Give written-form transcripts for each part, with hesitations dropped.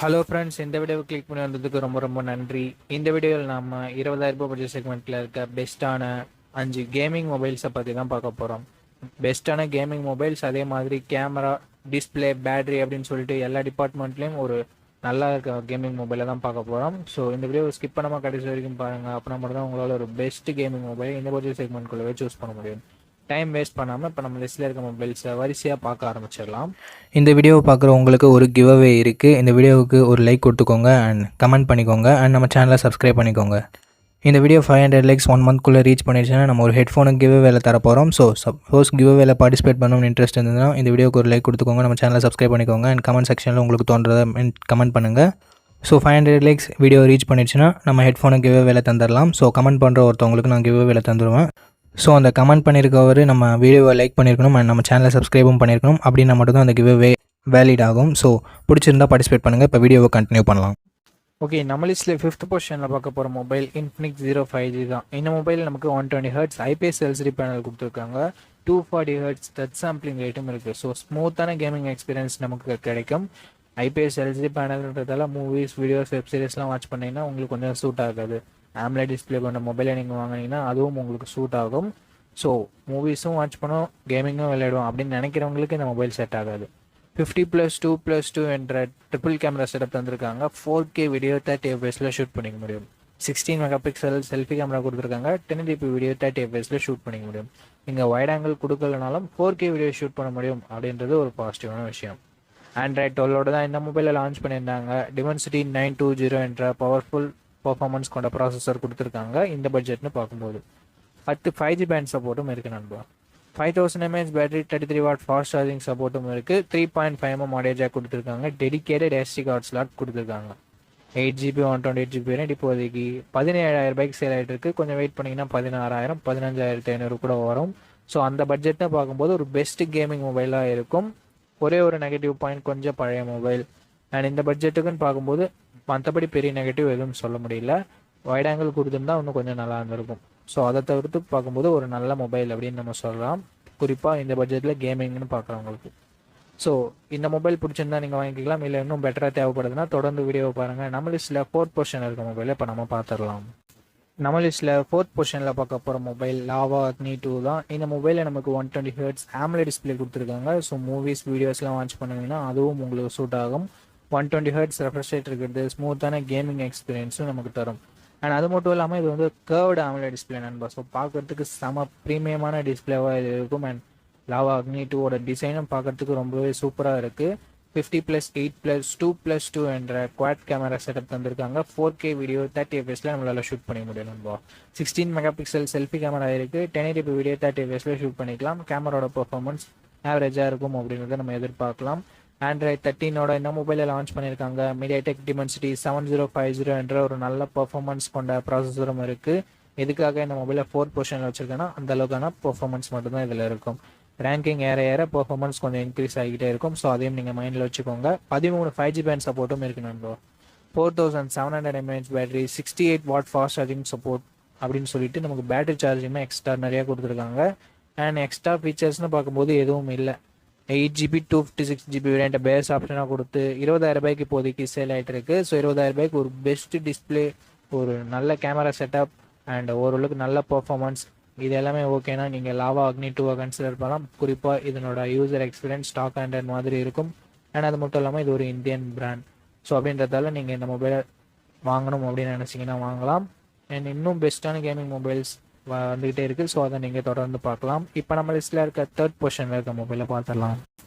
Hello friends, இந்த வீடியோவை click பண்ணி வந்ததுக்கு ரொம்ப ரொம்ப நன்றி. இந்த வீடியோவில் நாம் 20,000 ரூபாய் பட்ஜெட் செக்மெண்ட்டில் இருக்க பெஸ்ட்டான 5 கேமிங் மொபைல்ஸை பற்றி தான் பார்க்க போகிறோம். பெஸ்ட்டான கேமிங் மொபைல்ஸ், அதே மாதிரி கேமரா, டிஸ்பிளே, பேட்டரி அப்படின்னு சொல்லிட்டு எல்லா டிபார்ட்மெண்ட்லேயும் ஒரு நல்லா இருக்க கேமிங் மொபைலை தான் பார்க்க போகிறோம். ஸோ இந்த வீடியோவை ஸ்கிப் பண்ணாமல் கடைசி வரைக்கும் பாருங்கள். அப்படின்னா மட்டும் தான் உங்களால் ஒரு பெஸ்ட் கேமிங் மொபைல் இந்த பட்ஜெட் செக்மெண்ட்குள்ளவே சூஸ் பண்ண முடியும். டைம் வேஸ்ட் பண்ணாமல் இப்போ நம்ம லிஸ்ட்டில் இருக்க மொபைல்ஸை வரிசையாக பார்க்க ஆரம்பிச்சிடலாம். இந்த வீடியோவை பார்க்குற உங்களுக்கு ஒரு கிவ் அவே இருக்குது. இந்த வீடியோவுக்கு ஒரு லைக் கொடுத்துக்கோங்க அண்ட் கமெண்ட் பண்ணிக்கோங்க அண்ட் நம்ம சேனலை சப்ஸ்கிரைப் பண்ணிக்கோங்க. இந்த வீடியோ 500 லைக்ஸ் 1 மந்த்க்குள்ளே ரீச் பண்ணிடுச்சுன்னா நம்ம ஒரு ஹெட்ஃபோனுக்கு கிவ் அவேல தர போகிறோம். ஸோ சப்போஸ் கிவ் அவேல பார்ட்டிசிபேட் பண்ணணும்னு இன்ட்ரெஸ்ட் இருந்ததுன்னா இந்த வீடியோக்கு ஒரு லைக் கொடுத்துக்கோங்க, நம்ம சேனலை சப்ஸ்கிரைப் பண்ணிக்கோங்க அண்ட் கமெண்ட் செக்ஷனில் உங்களுக்கு தோன்றதை கமெண்ட் பண்ணுங்கள். ஸோ 500 லைக்ஸ் வீடியோ ரீச் பண்ணிடுச்சுன்னா நம்ம ஹெட்ஃபோனுக்கு கிவ் அவேல தந்துடலாம். ஸோ கமெண்ட் பண்ணுற ஒருத்தவங்களுக்கு நான் கிவ் அவேல தந்துடுவேன். ஸோ அந்த கமெண்ட் பண்ணியிருக்கவர் நம்ம வீடியோவை லைக் பண்ணியிருக்கணும் அண்ட் நம்ம சேனலை சப்ஸ்கிரைபும் பண்ணியிருக்கணும். அப்படின்னா மட்டும்தான் அந்த கிவ் அவே வேலிட் ஆகும். ஸோ பிடிச்சிருந்தா பார்ட்டிசிபேட் பண்ணுங்கள். இப்போ வீடியோவை கண்டினியூ பண்ணலாம். ஓகே, நம்ம லிஸ்ட்டில் 5th பொசிஷனில் பார்க்க போகிற மொபைல் Infinix Zero 5G தான். இந்த மொபைல் நமக்கு 120 Hz IPS LCD பேனல் கொடுத்துருக்காங்க. 240 Hz டச் சாம்பிளிங் ரேட்டும் இருக்குது. ஸோ ஸ்மூத்தான கேமிங் எக்ஸ்பீரியன்ஸ் நமக்கு கிடைக்கும். IPS LCD பேனல்ன்றதால மூவிஸ், வீடியோஸ், வெப் சீரிஸ்லாம் வாட்ச் பண்ணிங்கன்னா உங்களுக்கு கொஞ்சம் சூட் ஆகாது. AMOLED டிஸ்பிளே கொண்ட மொபைலை நீங்கள் வாங்கினீங்கன்னா அதுவும் உங்களுக்கு சூட் ஆகும். ஸோ மூவிஸும் வாட்ச் பண்ணோம், கேமிங்கும் விளையாடுவோம் அப்படின்னு நினைக்கிறவங்களுக்கு இந்த மொபைல் செட் ஆகாது. 50+2+2 என்ற ட்ரிபிள் கேமரா செட்டப் தந்திருக்காங்க. 4K வீடியோ 30 fps ஷூட் பண்ணிக்க முடியும். 16 மெகா பிக்சல் செல்ஃபி கேமரா கொடுத்துருக்காங்க. 1080p வீடியோ 30 fps ஷூட் பண்ணிக்க முடியும். நீங்கள் வைட் ஆங்கிள் கொடுக்கலனாலும் 4K வீடியோ ஷூட் பண்ண முடியும் அப்படின்றது ஒரு பாசிட்டிவான விஷயம். Android 12 தான் இந்த மொபைலில் லான்ச் பண்ணியிருந்தாங்க. Dimensity 920 என்ற பவர்ஃபுல் பர்ஃபார்மன்ஸ் கொண்ட ப்ராசஸர் கொடுத்துருக்காங்க இந்த பட்ஜெட்னு பார்க்கும்போது. 10 5G பேண்ட் சப்போர்ட்டும் இருக்குது நண்பா. 5000 mAh battery, 33 watt fast charging சப்போர்ட்டும் இருக்குது. 3.5 mm ஆடியோ ஜாக் கொடுத்துருக்காங்க. டெடிகேட்டட் SD கார்டு ஸ்லாட் கொடுத்துருக்காங்க. 8GB 128GB வேரியன்ட் இப்போதைக்கு 17,000 ரூபாய்க்கு சேல் ஆகிட்டு இருக்குது. கொஞ்சம் வெயிட் பண்ணிங்கன்னா 16,000 15,500 கூட வரும். ஸோ அந்த பட்ஜெட்டை பார்க்கும்போது ஒரு பெஸ்ட் கேமிங் மொபைலாக இருக்கும். ஒரே ஒரு நெகட்டிவ் பாயிண்ட், கொஞ்சம் பழைய மொபைல். அண்ட் இந்த பட்ஜெட்டுக்குன்னு பார்க்கும்போது மற்றபடி பெரிய நெகட்டிவ் எதுவும் சொல்ல முடியல. வைட் ஆங்கிள் கொடுத்துருந்தா இன்னும் கொஞ்சம் நல்லா இருந்திருக்கும். ஸோ அதை தவிர்த்து பார்க்கும்போது ஒரு நல்ல மொபைல் அப்படின்னு நம்ம சொல்லலாம், குறிப்பாக இந்த பட்ஜெட்டில் கேமிங்னு பார்க்குறவங்களுக்கு. ஸோ இந்த மொபைல் பிடிச்சிருந்தா நீங்கள் வாங்கிக்கலாம். இல்லை இன்னும் பெட்டராக தேவைப்படுதுன்னா தொடர்ந்து வீடியோவை பாருங்கள். நம்ம லிஸ்ட்டில் 4th பொசிஷனில் இருக்க மொபைலை இப்போ நம்ம பார்த்துடலாம். நம்ம லிஸ்ட்டில் 4th பொசிஷனில் பார்க்க போகிற மொபைல் லாவா அக்னி 2 தான். இந்த மொபைலில் நமக்கு 120 Hz AMOLED டிஸ்பிளே கொடுத்துருக்காங்க. ஸோ மூவிஸ், வீடியோஸ்லாம் வாட்ச் பண்ணுவீங்கன்னா அதுவும் உங்களுக்கு சூட் ஆகும். 120 Hz ரெஃப்ரெஷ் ரேட் இருக்கிறது, ஸ்மூத்தான கேமிங் எக்ஸ்பீரியன்ஸும் நமக்கு தரும். அண்ட் அது மட்டும் இல்லாமல் இது வந்து கர்வ்டு AMOLED டிஸ்பிளே நண்பா. ஸோ பார்க்குறதுக்கு செம ப்ரீமியமான டிஸ்பிளேவாக இது இருக்கும். அண்ட் லாவா அக்னி 2ஓட டிசைனும் பார்க்குறதுக்கு ரொம்பவே சூப்பராக இருக்குது. 50+8+2+2 என்ற குவாட் கேமரா செட்டப் தந்திருக்காங்க. 4K வீடியோ 30 fps நம்மளால் ஷூட் பண்ண முடியும் நண்பா. 16 மெகா பிக்சல் செல்ஃபி கேமரா இருக்குது. 1080p வீடியோ 30 fps ஷூட் பண்ணிக்கலாம். கேமராவோட பர்ஃபார்மன்ஸ் ஆவரேஜாக இருக்கும் அப்படின்றத நம்ம எதிர்பார்க்கலாம். Android 13ஓட இந்த மொபைலில் லான்ச் பண்ணியிருக்காங்க. MediaTek Dimensity 7050 என்ற ஒரு நல்ல பர்ஃபார்மன்ஸ் கொண்ட ப்ராசஸரும் இருக்குது. எதுக்காக இந்த மொபைலை 4th பொசிஷனில் வச்சுருக்கேன்னா அந்த அளவுக்கான பர்ஃபார்மன்ஸ் மட்டும்தான் இதில் இருக்கும். ரேங்கிங் ஏற ஏற பர்ஃபார்மன்ஸ் கொஞ்சம் இன்க்ரீஸ் ஆகிட்டே இருக்கும். ஸோ அதையும் நீங்கள் மைண்டில் வச்சுக்கோங்க. 13 5G பேண்ட் சப்போர்ட்டும் இருக்குது நண்பா. 4700 mAh battery, 68 watt fast charging support அப்படின்னு சொல்லிட்டு நமக்கு பேட்டரி சார்ஜிங்குமே எக்ஸ்ட்ரா நிறையா கொடுத்துருக்காங்க. அண்ட் எக்ஸ்ட்ரா ஃபீச்சர்ஸ்னு பார்க்கும்போது எதுவும் இல்லை. 8GB 256GB வேரியண்ட்டை பேஸ் ஆப்ஷனாக கொடுத்து 20,000 ரூபாய்க்கு இப்போதைக்கு சேல் ஆகிட்டு இருக்கு. ஸோ 20,000 ரூபாய்க்கு ஒரு பெஸ்ட் டிஸ்பிளே, ஒரு நல்ல கேமரா செட்டப் அண்ட் ஓரளவுக்கு நல்ல பர்ஃபார்மன்ஸ், இது எல்லாமே ஓகேனா நீங்கள் லாவா அக்னி 2 கன்சிடர் பண்ணலாம். குறிப்பாக இதனோட யூசர் எக்ஸ்பீரியன்ஸ் ஸ்டாக் ஆண்ட்ராய்ட் மாதிரி இருக்கும். அண்ட் அது மட்டும் இல்லாமல் இது ஒரு இந்தியன் பிராண்ட். ஸோ அப்படின்றதால நீங்கள் இந்த மொபைலை வாங்கணும் அப்படின்னு நினச்சிங்கன்னா வாங்கலாம். அண்ட் இன்னும் பெஸ்ட்டான கேமிங் மொபைல்ஸ் வந்துகிட்டே இருக்குது. ஸோ அதை நீங்கள் தொடர்ந்து பார்க்கலாம். இப்போ நம்ம லிஸ்ட்டில் இருக்க 3rd பொசிஷனில் இருக்க மொபைலை பார்த்துடலாம்.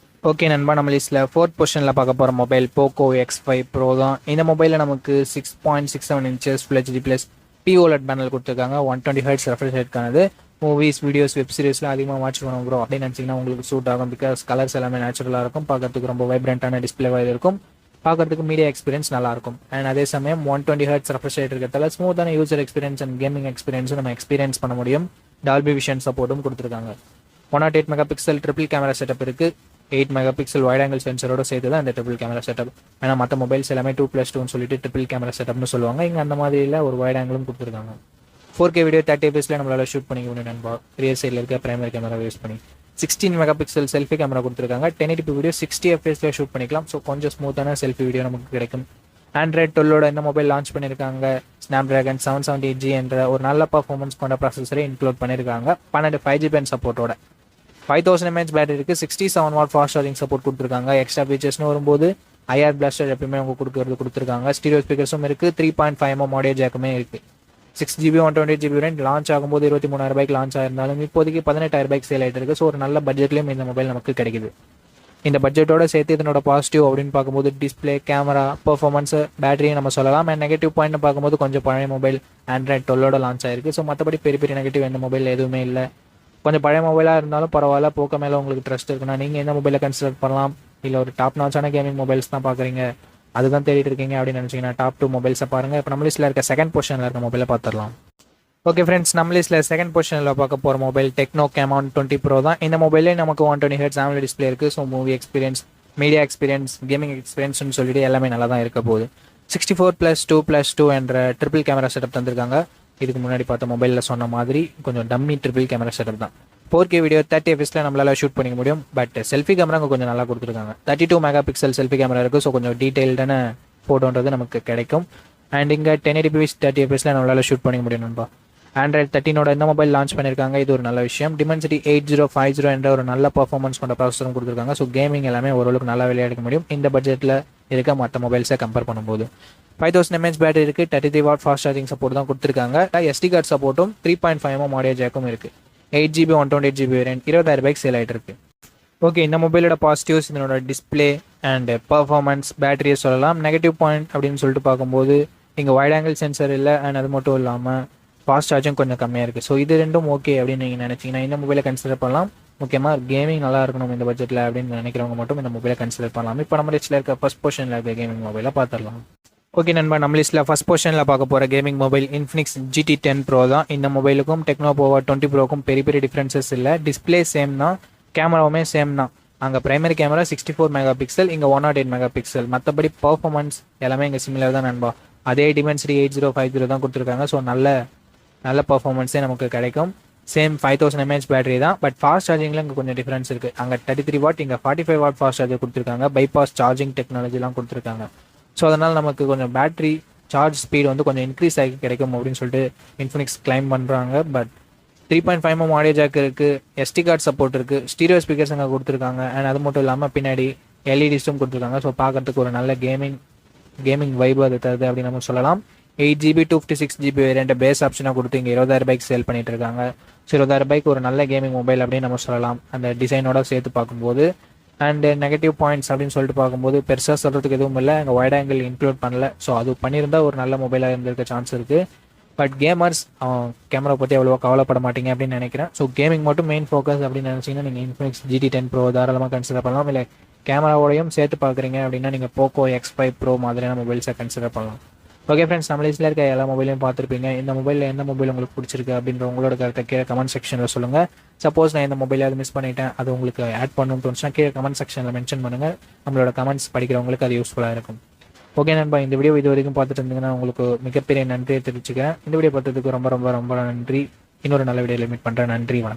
ஓகே நண்பா, நம்ம லிஸ்ட்டில் 4th பொசிஷனில் பார்க்க போகிற மொபைல் போக்கோ X5 Pro தான். இந்த மொபைலில் நமக்கு 6.67 inches Full HD+ POLED panel கொடுத்துருக்காங்க. 120 Hz ரெஃப்ரெஷ் ரேட்கானது. மூவிஸ், வீடியோஸ், வெப் சீரிஸ்லாம் அதிகமாக வாட்ச் பண்ண ப்ரோ அப்படின்னு நினச்சிங்கன்னா உங்களுக்கு சூட் ஆகும். பிகாஸ் கலர்ஸ் எல்லாமே நேச்சுரலாக இருக்கும். பார்க்கறதுக்கு ரொம்ப வைப்ரண்ட்டான டிஸ்பிளேவாக இருக்கும். பார்க்கறதுக்கு மீடியா எக்ஸ்பீரியன்ஸ் நல்லாயிருக்கும். அண்ட் அதே சமயம் 120 Hz ரெஃப்ரெஷ் ரேட் இருக்கிறதால ஸ்மூத்தான யூசர் எக்ஸ்பீரியன்ஸ் அண்ட் கேமிங் எக்ஸ்பீரியன்ஸும் நம்ம எக்ஸ்பீரியன்ஸ் பண்ண முடியும். டால்பி விஷன் சப்போர்ட்டும் கொடுத்துருக்காங்க. 108 mega pixel triple camera setup இருக்குது. 8 மெகா பிக்சல் வைட் ஆங்கிள் சென்சரோட சேர்த்து தான் இந்த ட்ரிபிள் கேமரா செட்டப். ஏன்னா மற்ற மொபைல்ஸ் எல்லாமே 2+2 சொல்லிட்டு ட்ரிபிள் கேமரா செட்டப்னு சொல்லுவாங்க. இங்கே அந்த மாதிரியில் ஒரு வைட் ஆங்கிளும் கொடுத்துருக்காங்க. 4K வீடியோ 30 fps நம்மளால் ஷூட் பண்ணிக்க முடியும் நண்பா. ரியர் சைடில் இருக்க பிரைமரி கேமரா யூஸ் பண்ணி. 16 மெகா பிக்சல் செல்ஃபி கேமரா கொடுத்துருக்காங்க. 1080p வீடியோ 60 fps ஷூட் பண்ணிக்கலாம். ஸோ கொஞ்சம் ஸ்மூத்தான செல்ஃபி வீடியோ நமக்கு கிடைக்கும். ஆண்ட்ராய்ட் 12 இந்த மொபைல் லான்ச் பண்ணியிருக்காங்க. ஸ்னாப்டிராகன் 778G என்ற ஒரு நல்ல பர்ஃபார்மன்ஸ் கொண்ட ப்ராசஸரை இன்க்ளூட் பண்ணியிருக்காங்க. 12 5GB சப்போர்ட்டோட 5000 mAh பேட்டரி இருக்குது. 67 வாட் ஃபாஸ்ட் சார்ஜிங் சப்போர்ட் கொடுத்துருக்காங்க. எக்ஸ்ட்ரா ஃபீச்சர்ஸ்னு வரும்போது ஐஆர் பிளாஸ்டர் எப்பயுமே அவங்க கொடுத்துருக்காங்க. ஸ்டீரியோ ஸ்பீக்கர்ஸும் இருக்குது. 3.5mm ஆடியோ ஜாக்குமே இருக்குது. 6GB 128GB ரேஞ்ச் லான்ச் ஆகும்போது 23,000 லான்ச் ஆயிருந்தாலும் இப்போதைக்கு 18,000 சேல் ஆகிட்டு இருக்குது. ஸோ ஒரு நல்ல பட்ஜெட்லேயும் இந்த மொபைல் நமக்கு கிடைக்குது. இந்த பட்ஜெட்டோட சேர்த்து இதனோட பாசிட்டிவ் அப்படின்னு பார்க்கும்போது டிஸ்பிளே, கேமரா, பர்ஃபார்மன்ஸ், பேட்டரியை நம்ம சொல்லலாம். அண்ட் நெகட்டிவ் பாயிண்ட் பார்க்கும்போது கொஞ்சம் பழைய மொபைல் ஆண்ட்ராய்ட் 12 லான்ச் ஆயிருக்கு. ஸோ மற்றபடி பெரிய பெரிய நெகட்டிவ் எந்த மொபைல் எதுவுமே இல்லை. கொஞ்சம் பழைய மொபைலாக இருந்தாலும் பரவாயில்ல. போக்க மேலே உங்களுக்கு ட்ரஸ்ட் இருக்குன்னா நீங்கள் எந்த மொபைலை கன்சிடர் பண்ணலாம். இல்லை ஒரு டாப் நாச்சான கேமிங் மொபைல்ஸ் தான் பார்க்குறீங்க, அதுதான் தேடிட்டு இருக்கீங்க அப்படின்னு நினச்சிங்கன்னா டாப் 2 மொபைல்ஸை பாருங்கள். இப்போ நம்ம லிஸ்ட்டில் இருக்க செகண்ட் பொசிஷனில் இருக்க மொபைலை பார்த்துடலாம். ஓகே ஃப்ரெண்ட்ஸ், நம்ம லிஸ்ட்டில் செகண்ட் பொசிஷனில் பார்க்க போகிற மொபைல் டெக்னோ கேமான் 20 Pro தான். இந்த மொபைலே நமக்கு 120Hz AMOLED டிஸ்பிளே இருக்குது. So movie experience, media experience, gaming எக்ஸ்பீரியன்ஸ்னு சொல்லிட்டு எல்லாமே நல்லா தான் இருக்க போகுது. 64+2+2 என்ற ட்ரிபிள் கேமரா செட்டப் தந்திருக்காங்க. இதுக்கு முன்னாடி பார்த்த மொபைலில் சொன்ன மாதிரி கொஞ்சம் டம்மி ட்ரிபிள் கேமரா செட்டப் தான். 4K வீடியோ 30 fps நம்மளால ஷூட் பண்ணிக்க முடியும். பட் செல்ஃபி கேமரா கொஞ்சம் நல்லா கொடுத்துருக்காங்க. 32 MP செல்ஃபி கேமரா இருக்குது. ஸோ கொஞ்சம் டீட்டெயில்டான ஃபோட்டோன்றது நமக்கு கிடைக்கும். அண்ட் இங்கே 1080p 30 fps நம்மளால ஷூட் பண்ணிக்க முடியும் நண்பா. ஆண்ட்ராய்ட் 13 இந்த மொபைல் லான்ச் பண்ணியிருக்காங்க. இது ஒரு நல்ல விஷயம். Dimensity 8050 என்ற ஒரு நல்ல பர்ஃபார்மன்ஸ் கொண்ட ப்ராசஸரும் கொடுத்துருக்காங்க. ஸோ கேமிங் எல்லாமே ஓரளவுக்கு நல்லா விளையாட முடியும் இந்த பட்ஜெட்டில் இருக்க மற்ற மொபைல்ஸை கம்பேர் பண்ணும்போது. 5000 mAh பேட்டரி இருக்குது. 33 வாட் ஃபாஸ்ட் சார்ஜிங் சப்போர்ட் தான் கொடுத்துருக்காங்க. SD கார்டு சப்போர்ட்டும் 3.5mm ஆடியோ ஜாக்கும் இருக்குது. 8GB 128GB வேரியன்ட் 20,000 சேல் ஆகிட்டு இருக்கு. ஓகே, இந்த மொபைலோட பாசிட்டிவ்ஸ் இதனோட டிஸ்பிளே அண்ட் பர்ஃபார்மன்ஸ், பேட்டரியை சொல்லலாம். நெகட்டிவ் பாயிண்ட் அப்படின்னு சொல்லிட்டு பார்க்கும்போது இங்கே வைட் ஆங்கிள் சென்சர் இல்லை. அண்ட் அது மட்டும் இல்லாமல் ஃபாஸ்ட் சார்ஜும் கொஞ்சம் கம்மியாக இருக்குது. ஸோ இது ரெண்டும் ஓகே அப்படின்னு நீங்கள் நினச்சிங்கன்னா இந்த மொபைலை கன்சிடர் பண்ணலாம். முக்கியமாக கேமிங் நல்லா இருக்கணும் இந்த பட்ஜெட்டில் அப்படின்னு நினைக்கிறவங்க மட்டும் இந்த மொபைலை கன்சிடர் பண்ணலாம். இப்போ நம்ம லிஸ்ட்டில் இருக்க ஃபர்ஸ்ட் பொசிஷனில் இருக்க கேமிங் மொபைலை பார்த்துடலாம். ஓகே நண்பா, நம்ம லிஸ்ட்டில் ஃபர்ஸ்ட் பொசிஷனில் பார்க்க போகிற gaming mobile Infinix GT 10 Pro தான். இந்த மொபைலுக்கும் டெக்னோ போவா 20 Proக்கும் பெரிய பெரிய டிஃப்ரென்சஸ் இல்லை. டிஸ்பிளே சேம் தான், கேமராவுமே சேம் தான். அங்கே பிரைமரி கேமரா 64 MP, இங்கே 108 MP. மற்றபடி பர்ஃபார்மன்ஸ் எல்லாமே இங்கே சிமிலர் தான் நண்பா. அதே Dimensity 8050 தான் கொடுத்துருக்காங்க. ஸோ நல்ல பர்ஃபார்மன்ஸே நமக்கு கிடைக்கும். சேம் 5000 mAh பேட்டரி தான். பட் ஃபாஸ்ட் சார்ஜிங்கில் இங்கே கொஞ்சம் டிஃப்ரென்ஸ் இருக்குது. அங்கே 33 வாட், இங்கே 45 வாட் ஃபாஸ்ட் சார்ஜர் கொடுத்துருக்காங்க. பைபாஸ் சார்ஜிங் டெக்னாலஜிலாம் கொடுத்துருக்காங்க. ஸோ அதனால் நமக்கு கொஞ்சம் பேட்டரி சார்ஜ் ஸ்பீடு கொஞ்சம் இன்க்ரீஸ் ஆகி கிடைக்கும் அப்படின்னு சொல்லிட்டு Infinix கிளைம் பண்ணுறாங்க. பட் 3.5mm ஆடியோ ஜாக் இருக்குது. SD கார்டு சப்போர்ட் இருக்குது. ஸ்டீரியோ ஸ்பீக்கர்ஸ் அங்கே கொடுத்துருக்காங்க. அண்ட் அது மட்டும் இல்லாமல் பின்னாடி LEDஸும் கொடுத்துருக்காங்க. ஸோ பார்க்கறதுக்கு ஒரு நல்ல கேமிங் வைப் அது தருது அப்படின்னு நம்ம சொல்லலாம். 8GB 256GB வேரியண்ட் பேஸ் ஆப்ஷனாக கொடுத்து இங்கே 20,000 சேல் பண்ணிட்டு இருக்காங்க. ஸோ 20,000 ஒரு நல்ல கேமிங் மொபைல் அப்படின்னு நம்ம சொல்லலாம் அந்த டிசைனோட சேர்த்து பார்க்கும்போது. அண்ட் நெகட்டிவ் பாயிண்ட்ஸ் அப்படின்னு சொல்லிட்டு பார்க்கும்போது பெருசாக சொல்கிறதுக்கு எதுவும் இல்லை. அங்கே வைட் ஆங்கிள் இன்க்ளூட் பண்ணல. ஸோ அது பண்ணியிருந்தால் ஒரு நல்ல மொபைலாக இருந்திருக்க சான்ஸ் இருக்குது. பட் கேமர்ஸ் கேமரா பற்றி அவ்வளோவா கவலைப்பட மாட்டீங்க அப்படின்னு நினைக்கிறேன். ஸோ கேமிங் மட்டும் மெயின் ஃபோக்கஸ் அப்படின்னு நினச்சிங்கன்னா நீங்கள் Infinix GT 10 Pro தாராளமாக கன்சிடர் பண்ணலாம். இல்லை கேமராவோடையும் சேர்த்து பார்க்குறீங்க அப்படின்னா நீங்கள் Poco X5 Pro மாதிரியான மொபைல்ஸை கன்சிடர் பண்ணலாம். ஓகே ஃப்ரெண்ட்ஸ், நம்ம லிஸ்ட்டில் இருக்க எல்லா மொபைலையும் பார்த்துருப்பீங்க. இந்த மொபைலில் எந்த மொபைல் உங்களுக்கு பிடிச்சிருக்கு அப்படின்ற உங்களோட கருத்தை கீழே கமெண்ட் செக்ஷனில் சொல்லுங்கள். சப்போஸ் நான் இந்த மொபைலாவது மிஸ் பண்ணிட்டேன், அது உங்களுக்கு ஆட் பண்ணணும்னு தோணுச்சுன்னா கீழே கமெண்ட் செக்ஷனில் மென்ஷன் பண்ணுங்கள். நம்மளோட கமெண்ட்ஸ் படிக்கிறவங்களுக்கு அது யூஸ்ஃபுல்லாக இருக்கும். ஓகே நண்பா, இந்த வீடியோ இது வரைக்கும் பார்த்துட்டு இருந்தீங்கன்னா உங்களுக்கு மிகப்பெரிய நன்றியை தெரிவிச்சுக்கிறேன். இந்த வீடியோ பார்த்ததுக்கு ரொம்ப ரொம்ப ரொம்ப நன்றி. இன்னொரு நல்ல வீடியோவில் மீட் பண்ணுறேன். நன்றி, வணக்கம்.